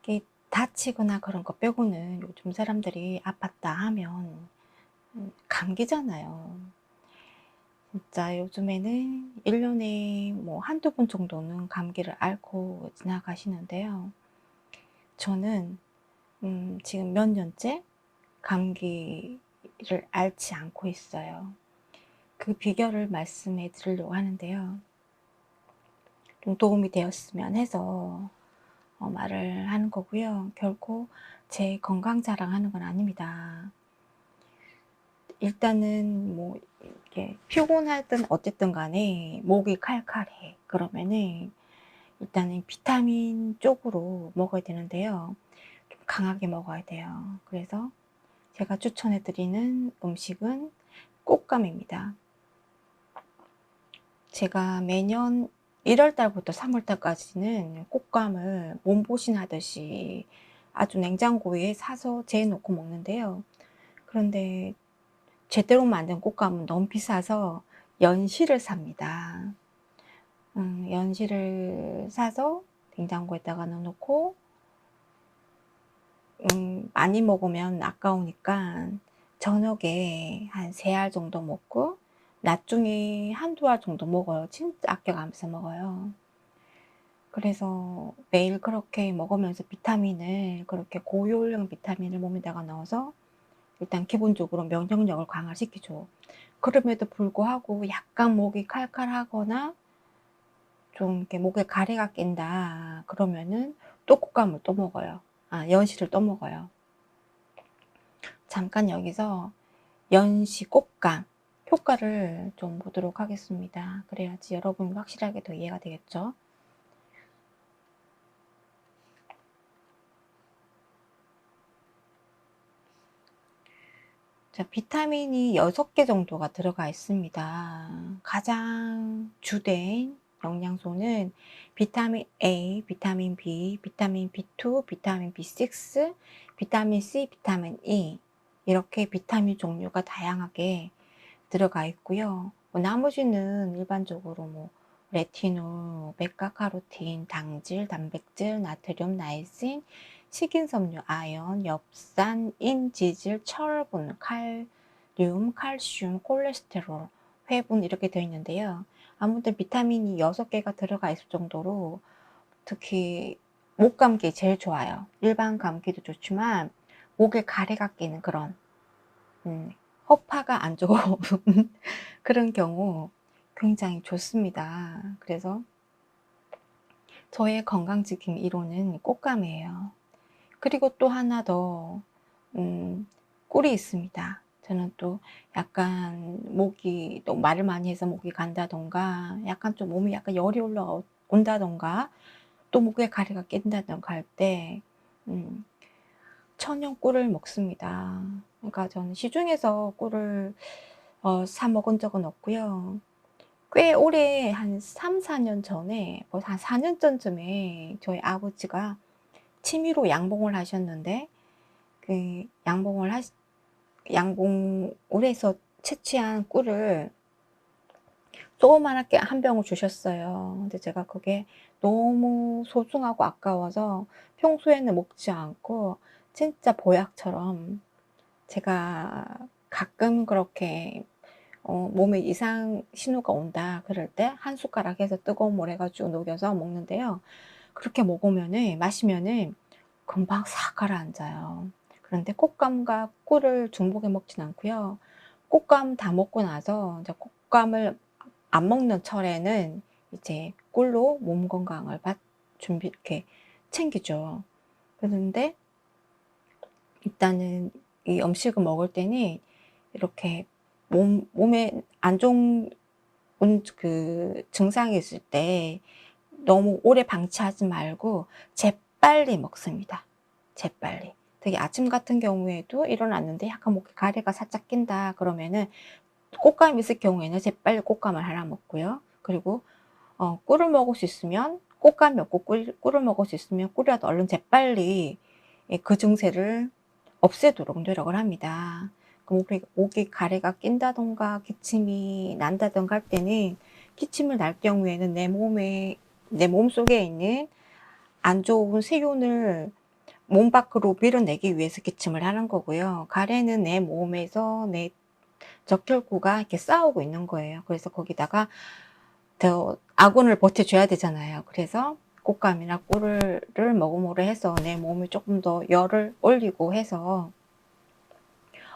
이게 다치거나 그런 거 빼고는 요즘 사람들이 아팠다 하면 감기잖아요. 진짜 요즘에는 1 년에 뭐 한두 번 정도는 감기를 앓고 지나가시는데요. 저는 지금 몇 년째 감기를 앓지 않고 있어요. 그 비결을 말씀해 드리려고 하는데요. 좀 도움이 되었으면 해서 말을 하는 거고요. 결코 제 건강 자랑하는 건 아닙니다. 일단은 뭐 이렇게 피곤하든 어쨌든 간에 목이 칼칼해 그러면은 일단은 비타민 쪽으로 먹어야 되는데요. 좀 강하게 먹어야 돼요. 그래서 제가 추천해 드리는 음식은 꽃감입니다. 제가 매년 1월 달부터 3월 달까지는 꽃감을 몸보신하듯이 아주 냉장고에 사서 재해 놓고 먹는데요. 그런데 제대로 만든 꽃감은 너무 비싸서 연시를 삽니다. 연시를 사서 냉장고에다가 넣어 놓고 많이 먹으면 아까우니까 저녁에 한 3 알 정도 먹고 낮 중에 1-2 알 정도 먹어요. 진짜 아껴가면서 먹어요. 그래서 매일 그렇게 먹으면서 비타민을 그렇게 고효용 비타민을 몸에다가 넣어서 일단 기본적으로 면역력을 강화시키죠. 그럼에도 불구하고 약간 목이 칼칼하거나 좀 이렇게 목에 가래가 낀다 그러면은 또 꽃감을 또 먹어요. 연시를 또 먹어요. 잠깐 여기서 연시 꽃감 효과를 좀 보도록 하겠습니다. 그래야지 여러분이 확실하게 더 이해가 되겠죠. 자, 비타민이 6개 정도가 들어가 있습니다. 가장 주된 영양소는 비타민 A, 비타민 B, 비타민 B2, 비타민 B6, 비타민 C, 비타민 E 이렇게 비타민 종류가 다양하게 들어가 있고요. 뭐 나머지는 일반적으로 뭐 레티놀, 베타카로틴, 당질, 단백질, 나트륨, 나이신, 식인섬유, 아연, 엽산, 인지질, 철분, 칼륨, 칼슘, 콜레스테롤, 회분 이렇게 되어 있는데요. 아무튼 비타민이 6개가 들어가 있을 정도로 특히 목 감기에 제일 좋아요. 일반 감기도 좋지만 목에 가래가 끼는 그런 허파가 안 좋은 그런 경우 굉장히 좋습니다. 그래서 저의 건강지킴 1호는 꽃감이에요. 그리고 또 하나 더 꿀이 있습니다. 저는 또 약간 목이 또 말을 많이 해서 목이 간다든가 약간 좀 몸이 약간 열이 올라온다든가 또 목에 가래가 낀다든가 할 때 천연 꿀을 먹습니다. 그러니까 저는 시중에서 꿀을 사 먹은 적은 없고요. 꽤 오래 한 3-4년 전에 뭐 한 4년 전쯤에 저희 아버지가 취미로 양봉을 하셨는데 그 양봉을 해서 채취한 꿀을 조그맣게 한 병을 주셨어요. 근데 제가 그게 너무 소중하고 아까워서 평소에는 먹지 않고 진짜 보약처럼 제가 가끔 그렇게 몸에 이상 신호가 온다 그럴 때 한 숟가락 해서 뜨거운 물에 가지고 녹여서 먹는데요. 그렇게 먹으면은 마시면은 금방 싹 가라앉아요. 그런데 꽃감과 꿀을 중복에 먹진 않고요. 꽃감 다 먹고 나서 이제 꽃감을 안 먹는 철에는 이제 꿀로 몸 건강을 준비 이렇게 챙기죠. 그런데 일단은 이 음식을 먹을 때는 이렇게 몸에 안 좋은 그 증상이 있을 때 너무 오래 방치하지 말고 재빨리 먹습니다. 재빨리. 특히 아침 같은 경우에도 일어났는데 약간 목에 가래가 살짝 낀다 그러면은 꽃감이 있을 경우에는 재빨리 꽃감을 하나 먹고요. 그리고 꿀을 먹을 수 있으면 꽃감이 없고 꿀을 먹을 수 있으면 꿀이라도 얼른 재빨리 그 증세를 없애도록 노력을 합니다. 그 목에 가래가 낀다든가 기침이 난다든가 할 때는 기침을 날 경우에는 내 몸속에 있는 안 좋은 세균을 몸 밖으로 밀어내기 위해서 기침을 하는 거고요. 가래는 내 몸에서 내 적혈구가 이렇게 싸우고 있는 거예요. 그래서 거기다가 더 아군을 버텨줘야 되잖아요. 그래서 꽃감이나 꿀을 먹음으로 해서 내 몸에 조금 더 열을 올리고 해서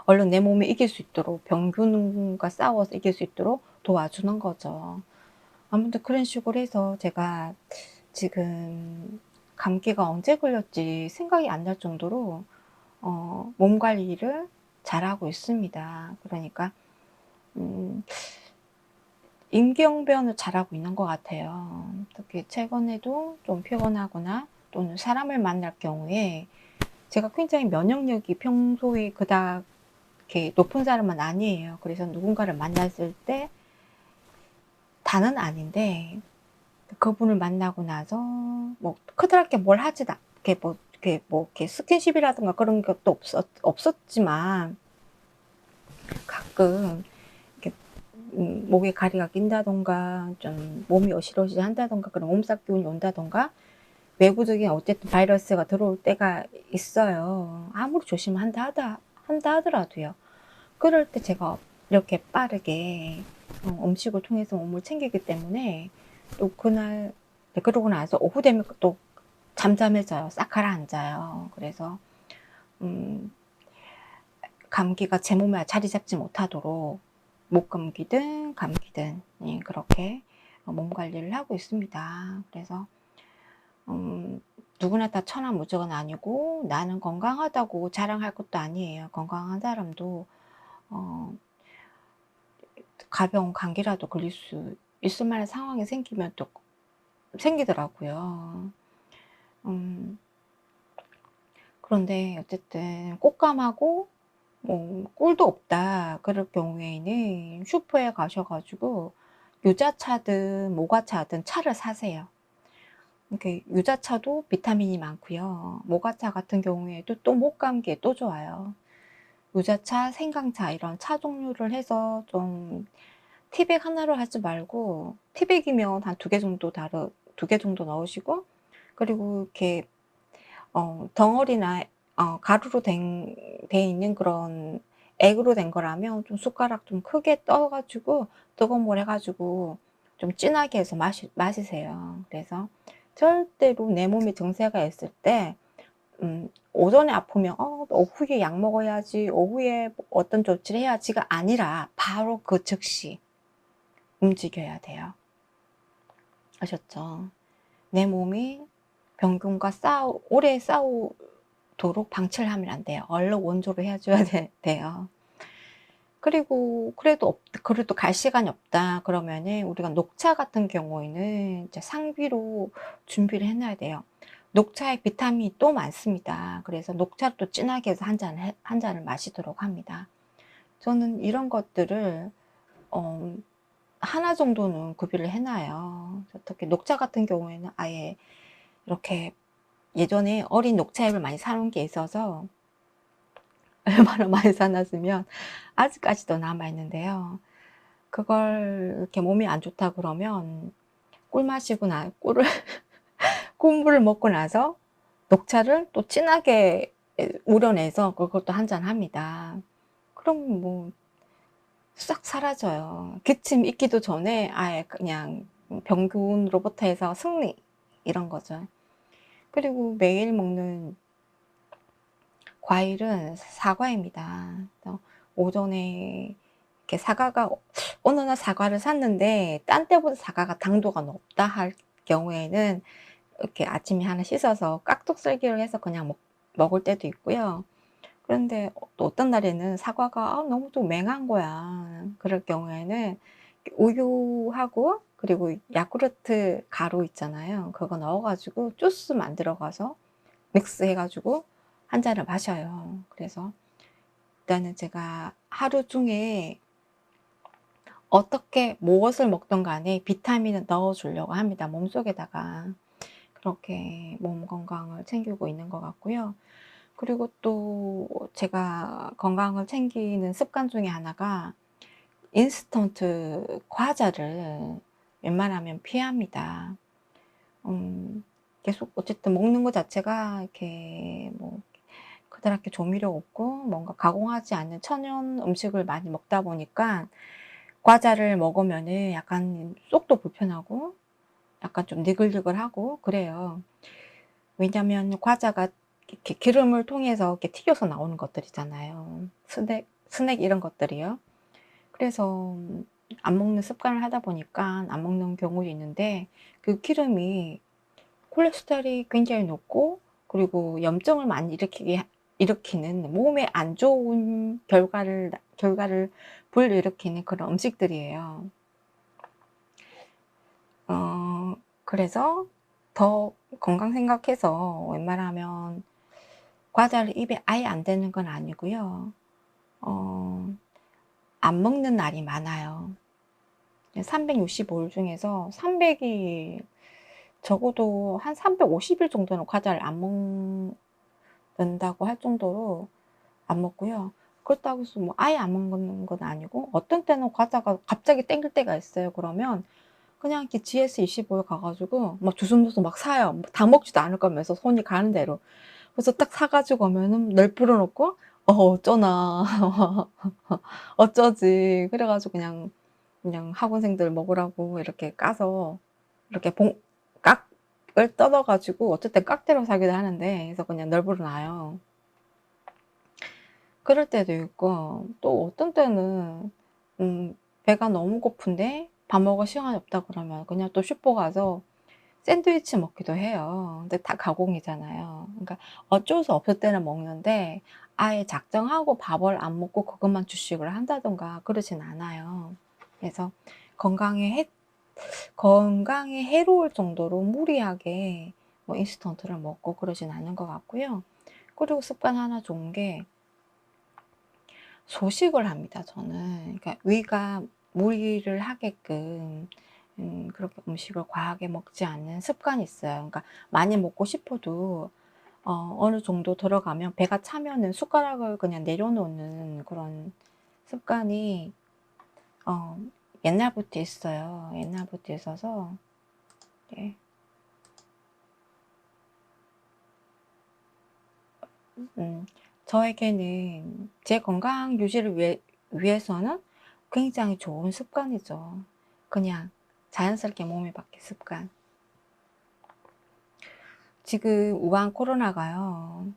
얼른 내 몸이 이길 수 있도록, 병균과 싸워서 이길 수 있도록 도와주는 거죠. 아무튼 그런 식으로 해서 제가 지금 감기가 언제 걸렸지 생각이 안 날 정도로 몸 관리를 잘하고 있습니다. 그러니까 임기응변을 잘하고 있는 것 같아요. 특히 최근에도 좀 피곤하거나 또는 사람을 만날 경우에 제가 굉장히 면역력이 평소에 그닥 이렇게 높은 사람은 아니에요. 그래서 누군가를 만났을 때 다는 아닌데 그분을 만나고 나서 뭐 크다랗게 뭘 하지도 이렇게 스킨십이라든가 그런 것도 없었지만 가끔 이렇게 목에 가리가 낀다던가 좀 몸이 어시러시한다던가 그런 몸살 기운이 온다던가 외부적인 어쨌든 바이러스가 들어올 때가 있어요. 아무리 조심한다 하더라도요. 그럴 때 제가 이렇게 빠르게 음식을 통해서 몸을 챙기기 때문에 또 그날 그러고 나서 오후 되면 또 잠잠해져요. 싹 가라앉아요. 그래서 음 감기가 제 몸에 자리 잡지 못하도록 목감기든 감기든 예 그렇게 몸 관리를 하고 있습니다. 그래서 누구나 다 천하무적은 아니고 나는 건강하다고 자랑할 것도 아니에요. 건강한 사람도 어 가벼운 감기라도 걸릴 수 있을 만한 상황이 생기면 또 생기더라고요. 음 그런데 어쨌든 꽃감하고 뭐 꿀도 없다 그럴 경우에는 슈퍼에 가셔 가지고 유자차든 모과차든 차를 사세요. 이렇게 유자차도 비타민이 많고요. 모과차 같은 경우에도 또 목감기에 또 좋아요. 유자차, 생강차 이런 차 종류를 해서 좀 티백 하나로 하지 말고 티백이면 한 2개 정도 2개 정도 넣으시고 그리고 이렇게 덩어리나 가루로 돼 있는 그런 액으로 된 거라면 좀 숟가락 좀 크게 떠 가지고 뜨거운 물 해 가지고 좀 진하게 해서 마시세요. 그래서 절대로 내 몸에 증세가 있을 때 오전에 아프면 오후에 약 먹어야지. 오후에 어떤 조치를 해야지."가 아니라 바로 그 즉시 움직여야 돼요. 아셨죠? 내 몸이 병균과 오래 싸우도록 방치를 하면 안 돼요. 얼른 원조를 해 줘야 돼요. 그리고 그래도 갈 시간이 없다 그러면은 우리가 녹차 같은 경우에는 이제 상비로 준비를 해 놔야 돼요. 녹차에 비타민이 또 많습니다. 그래서 녹차를 또 진하게 해서 한 잔을 마시도록 합니다. 저는 이런 것들을 어 하나 정도는 구비를 해 놔요. 특히 녹차 같은 경우에는 아예 이렇게 예전에 어린 녹차잎을 많이 사 놓은 게 있어서 얼마나 많이 사 놨으면 아직까지도 남아 있는데요. 그걸 이렇게 몸이 안 좋다 그러면 꿀 마시고 꿀을 꿀물을 먹고 나서 녹차를 또 진하게 우려내서 그것도 한 잔 합니다. 그럼 뭐 싹 사라져요. 기침 있기도 전에 아예 그냥 병균으로부터 해서 승리 이런 거죠. 그리고 매일 먹는 과일은 사과입니다. 그래서 오전에 이렇게 어느 날 사과를 샀는데 딴 때보다 사과가 당도가 높다 할 경우에는 이렇게 아침에 하나 씻어서 깍둑 썰기를 해서 그냥 먹을 때도 있고요. 그런데 또 어떤 날에는 사과가 너무 좀 맹한 거야. 그럴 경우에는 우유하고 그리고 야쿠르트 가루 있잖아요. 그거 넣어 가지고 주스 만들어 가서 믹스해 가지고 한 잔을 마셔요. 그래서 일단은 제가 하루 중에 어떻게 무엇을 먹든 간에 비타민을 넣어 주려고 합니다, 몸속에다가. 그렇게 몸 건강을 챙기고 있는 것 같고요. 그리고 또 제가 건강을 챙기는 습관 중에 하나가 인스턴트 과자를 웬만하면 피합니다. 음 계속 어쨌든 먹는 것 자체가 이렇게 뭐 그다랗게 조미료 없고 뭔가 가공하지 않는 천연 음식을 많이 먹다 보니까 과자를 먹으면은 약간 속도 불편하고 약간 좀 니글니글하고 그래요. 왜냐면 과자가 이렇게 기름을 통해서 이렇게 튀겨서 나오는 것들이잖아요. 스낵 이런 것들이요. 그래서 안 먹는 습관을 하다 보니까 안 먹는 경우도 있는데, 그 기름이 콜레스테롤이 굉장히 높고 그리고 염증을 많이 일으키는 몸에 안 좋은 결과를 불러일으키는 그런 음식들이에요. 그래서 더 건강 생각해서 웬만하면 과자를 입에 아예 안 대는 건 아니고요. 어 안 먹는 날이 많아요. 365일 중에서 300일, 적어도 한 350일 정도는 과자를 안 먹는다고 할 정도로 안 먹고요. 그렇다고 해서 뭐 아예 안 먹는 건 아니고, 어떤 때는 과자가 갑자기 땡길 때가 있어요. 그러면 그냥 이렇게 GS25에 가 가지고 막 주섬주섬 막 사요. 뭐 다 먹지도 않을 거면서 손이 가는 대로. 그래서 딱 사 가지고 오면은 늘 풀어 놓고 어쩌나 어쩌지. 그래 가지고 그냥 학원생들 먹으라고 이렇게 까서 이렇게 깍을 뜯어 가지고 어쨌든 깍대로 사기도 하는데, 그래서 그냥 널브러 놔요. 그럴 때도 있고, 또 어떤 때는 배가 너무 고픈데 밥 먹을 시간이 없다 그러면 그냥 또 슈퍼 가서 샌드위치 먹기도 해요. 근데 다 가공이잖아요. 그러니까 어쩔 수 없을 때는 먹는데, 아예 작정하고 밥을 안 먹고 그것만 주식을 한다든가 그러진 않아요. 그래서 건강에 해 건강에 해로울 정도로 무리하게 뭐 인스턴트를 먹고 그러진 않은 것 같고요. 그리고 습관 하나 좋은 게 소식을 합니다, 저는. 그러니까 위가 무리를 하게끔 그렇게 음식을 과하게 먹지 않는 습관이 있어요. 그러니까 많이 먹고 싶어도 어느 정도 들어가면, 배가 차면은 숟가락을 그냥 내려놓는 그런 습관이 어 옛날부터 있어요. 옛날부터 있어서. 예. 음 저에게는 제 건강 유지를 위해서는 굉장히 좋은 습관이죠. 그냥 자연스럽게 몸이 바뀐 습관. 지금 우한 코로나가요,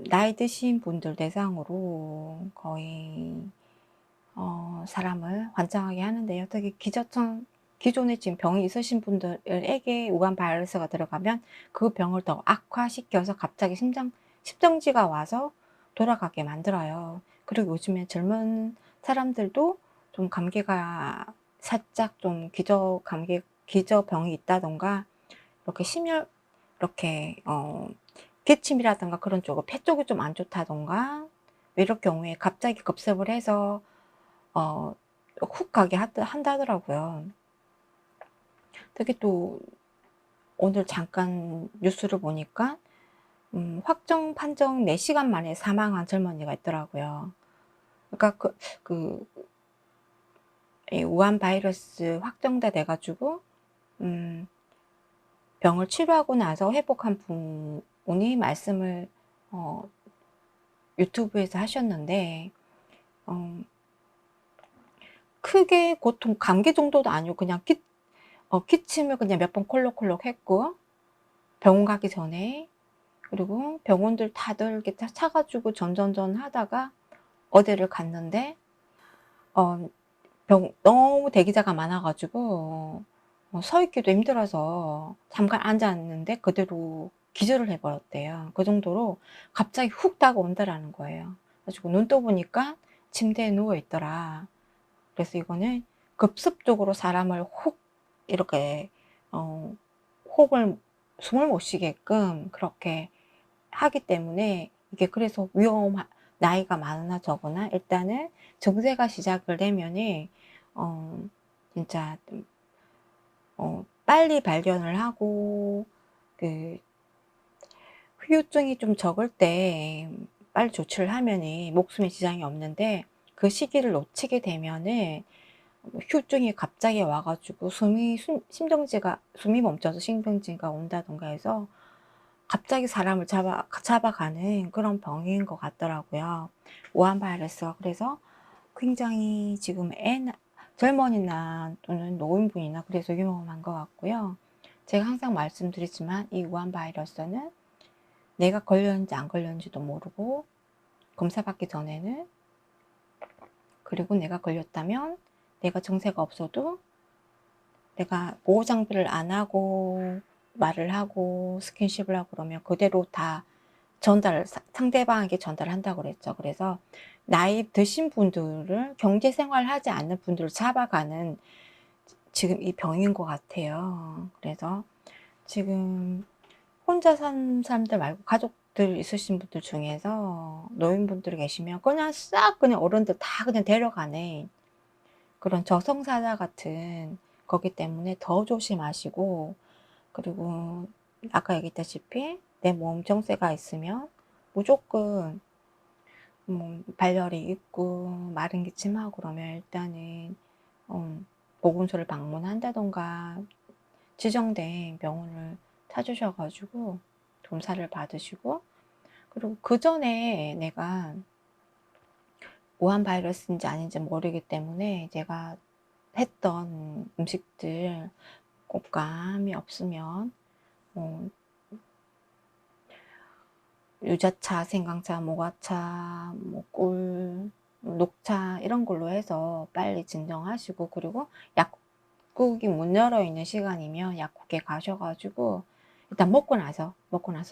나이 드신 분들 대상으로 거의 사람을 환장하게 하는데요. 특히 기존에 지금 병이 있으신 분들에게 우한 바이러스가 들어가면 그 병을 더 악화시켜서 갑자기 십정지가 와서 돌아가게 만들어요. 그리고 요즘에 젊은 사람들도 좀 감기가 살짝 좀 기저병이 있다던가, 이렇게 이렇게 기침이라든가 그런 쪽은 폐 쪽이 좀 안 좋다던가, 이럴 경우에 갑자기 급습을 해서 어 훅 가게 한다더라고요. 특히 또 오늘 잠깐 뉴스를 보니까 확정 판정 4 시간 만에 사망한 젊은이가 있더라고요. 그러니까 그 이 우한 바이러스 확정돼 가지고 음 병을 치료하고 나서 회복한 분이 말씀을 어 유튜브에서 하셨는데, 어 크게 고통 감기 정도도 아니고 그냥 기침을 그냥 몇 번 콜록콜록 했고, 병원 가기 전에. 그리고 병원들 다들 이렇게 차 가지고 전전전 하다가 어디를 갔는데 어 너무 대기자가 많아 가지고 서 있기도 힘들어서 잠깐 앉았는데 그대로 기절을 해 버렸대요. 그 정도로 갑자기 훅 다가온다라는 거예요. 그래 가지고 눈 떠 보니까 침대에 누워 있더라. 그래서 이거는 급습적으로 사람을 훅 이렇게 어 호흡을 숨을 못 쉬게끔 그렇게 하기 때문에, 이게 그래서 나이가 많으나 적으나 일단은 증세가 시작을 되면은 어 진짜 좀 빨리 발견을 하고, 그 후유증이 좀 적을 때 빨리 조치를 하면은 목숨에 지장이 없는데, 그 시기를 놓치게 되면은 휴증이 갑자기 와가지고 심정지가 숨이 멈춰서 심정지가 온다던가 해서 갑자기 사람을 잡아가는 그런 병인 것 같더라고요. 우한 바이러스가. 그래서 굉장히 지금 젊은이나 또는 노인분이나 그래서 위험한 것 같고요. 제가 항상 말씀드리지만 이 우한 바이러스는 내가 걸렸는지 안 걸렸는지도 모르고 검사받기 전에는, 그리고 내가 걸렸다면 내가 증세가 없어도 내가 보호 장비를 안 하고 말을 하고 스킨십을 하고 그러면 그대로 다 상대방에게 전달한다고 그랬죠. 그래서 나이 드신 분들을, 경제생활 하지 않는 분들을 잡아가는 지금 이 병인 것 같아요. 그래서 지금 혼자 사는 사람들 말고 가족들 있으신 분들 중에서 노인분들이 계시면 그냥 싹 그냥 어른들 다 그냥 데려가네, 그런 저승사자 같은 거기 때문에 더 조심하시고, 그리고 아까 얘기했다시피 내 몸 정세가 있으면 무조건 발열이 있고 마른 기침하고 그러면 일단은 보건소를 방문한다던가 지정된 병원을 찾으셔가지고 검사를 받으시고, 그리고 그 전에 내가 우한 바이러스인지 아닌지 모르기 때문에 제가 했던 음식들 곶감이 없으면 유자차, 생강차, 모과차, 꿀, 녹차 이런 걸로 해서 빨리 진정하시고, 그리고 약국이 문 열어 있는 시간이면 약국에 가셔가지고 일단 먹고 나서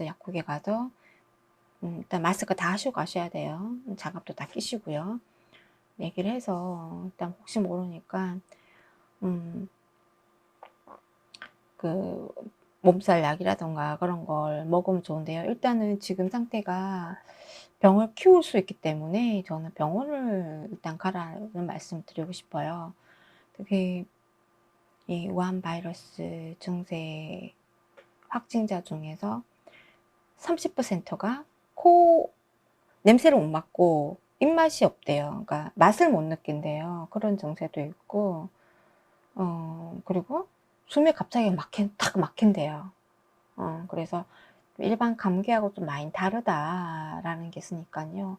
약국에 가서 일단 마스크 다 하시고 가셔야 돼요. 장갑도 다 끼시고요. 얘기를 해서 일단 혹시 모르니까 그 몸살 약이라던가 그런 걸 먹으면 좋은데요. 일단은 지금 상태가 병을 키울 수 있기 때문에 저는 병원을 일단 가라는 말씀 드리고 싶어요. 특히 이 우한 바이러스 증세 확진자 중에서 30%가 냄새를 못 맡고 입맛이 없대요. 그러니까 맛을 못 느낀대요. 그런 증세도 있고, 그리고 숨이 갑자기 탁 막힌대요. 그래서 일반 감기하고 좀 많이 다르다라는 게 있으니까요.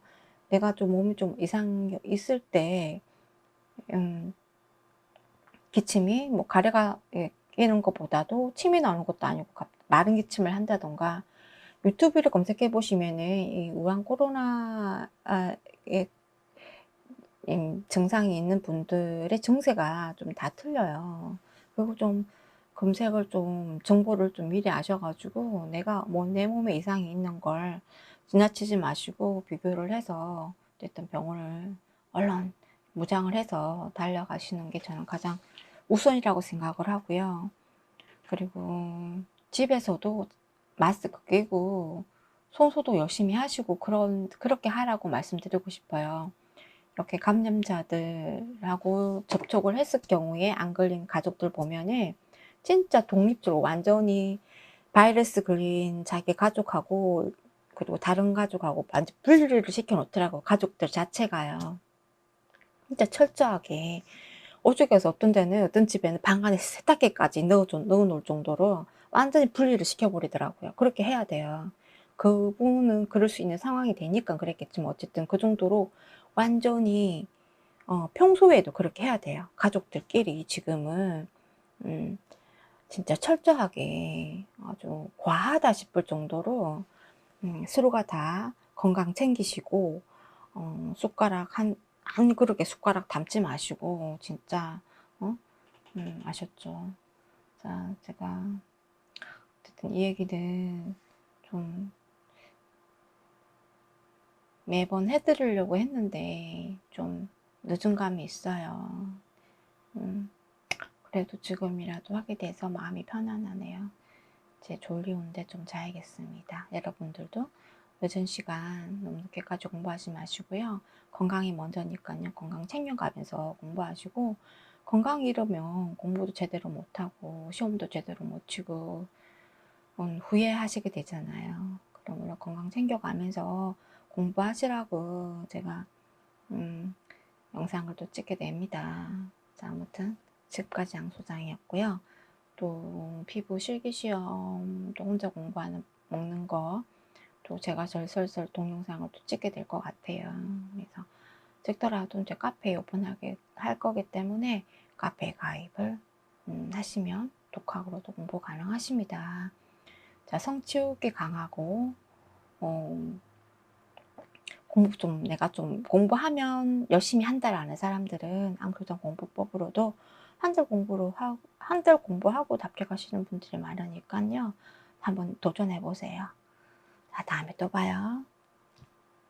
내가 좀 몸이 좀 이상이 있을 때, 기침이 뭐 가래가 끼는 것보다도 침이 나오는 것도 아니고 마른 기침을 한다던가, 유튜브를 검색해 보시면은 이 우한 코로나의 증상이 있는 분들의 증세가 좀 다 틀려요. 그리고 좀 검색을 좀 정보를 좀 미리 아셔가지고 내가 내 몸에 이상이 있는 걸 지나치지 마시고 비교를 해서 어쨌든 병원을 얼른 무장을 해서 달려가시는 게 저는 가장 우선이라고 생각을 하고요. 그리고 집에서도 마스크 끼고 손소독 열심히 하시고 그렇게 하라고 말씀드리고 싶어요. 이렇게 감염자들하고 접촉을 했을 경우에 안 걸린 가족들 보면은 진짜 독립적으로 완전히 바이러스 걸린 자기 가족하고 그리고 다른 가족하고 완전 분리를 시켜 놓더라고, 가족들 자체가요. 진짜 철저하게. 오죽해서 어떤 데는, 어떤 집에는 방 안에 세탁기까지 넣어 놓을 정도로 완전히 분리를 시켜버리더라고요. 그렇게 해야 돼요. 그분은 그럴 수 있는 상황이 되니까 그랬겠지만 어쨌든 그 정도로 완전히 평소에도 그렇게 해야 돼요. 가족들끼리 지금은 진짜 철저하게 아주 과하다 싶을 정도로 서로가 다 건강 챙기시고 숟가락 한 그릇에 숟가락 담지 마시고 진짜 아셨죠? 자, 제가 어쨌든 이 얘기는 좀 매번 해드리려고 했는데 좀 늦은 감이 있어요. 그래도 지금이라도 하게 돼서 마음이 편안하네요. 이제 졸리운데 좀 자야겠습니다. 여러분들도 늦은 시간 너무 늦게까지 공부하지 마시고요. 건강이 먼저니까요. 건강 챙겨가면서 공부하시고, 건강이 잃으면 공부도 제대로 못하고 시험도 제대로 못 치고 후회하시게 되잖아요. 그러므로 건강 챙겨가면서 공부하시라고 제가 영상을 또 찍게 됩니다. 자, 아무튼 지금까지 양소장이었고요. 또 피부 실기시험 또 혼자 공부하는 먹는 거 또 제가 절설설 동영상을 또 찍게 될 것 같아요. 그래서 찍더라도 이제 카페 오픈하게 할 거기 때문에 카페 가입을 하시면 독학으로도 공부 가능하십니다. 자, 성취욕이 강하고 공부 좀 내가 좀 공부하면 열심히 한다라는 사람들은 암교정 공부법으로도 한들 공부하고 합격하시는 분들이 많으니까요. 한번 도전해 보세요. 자, 다음에 또 봐요.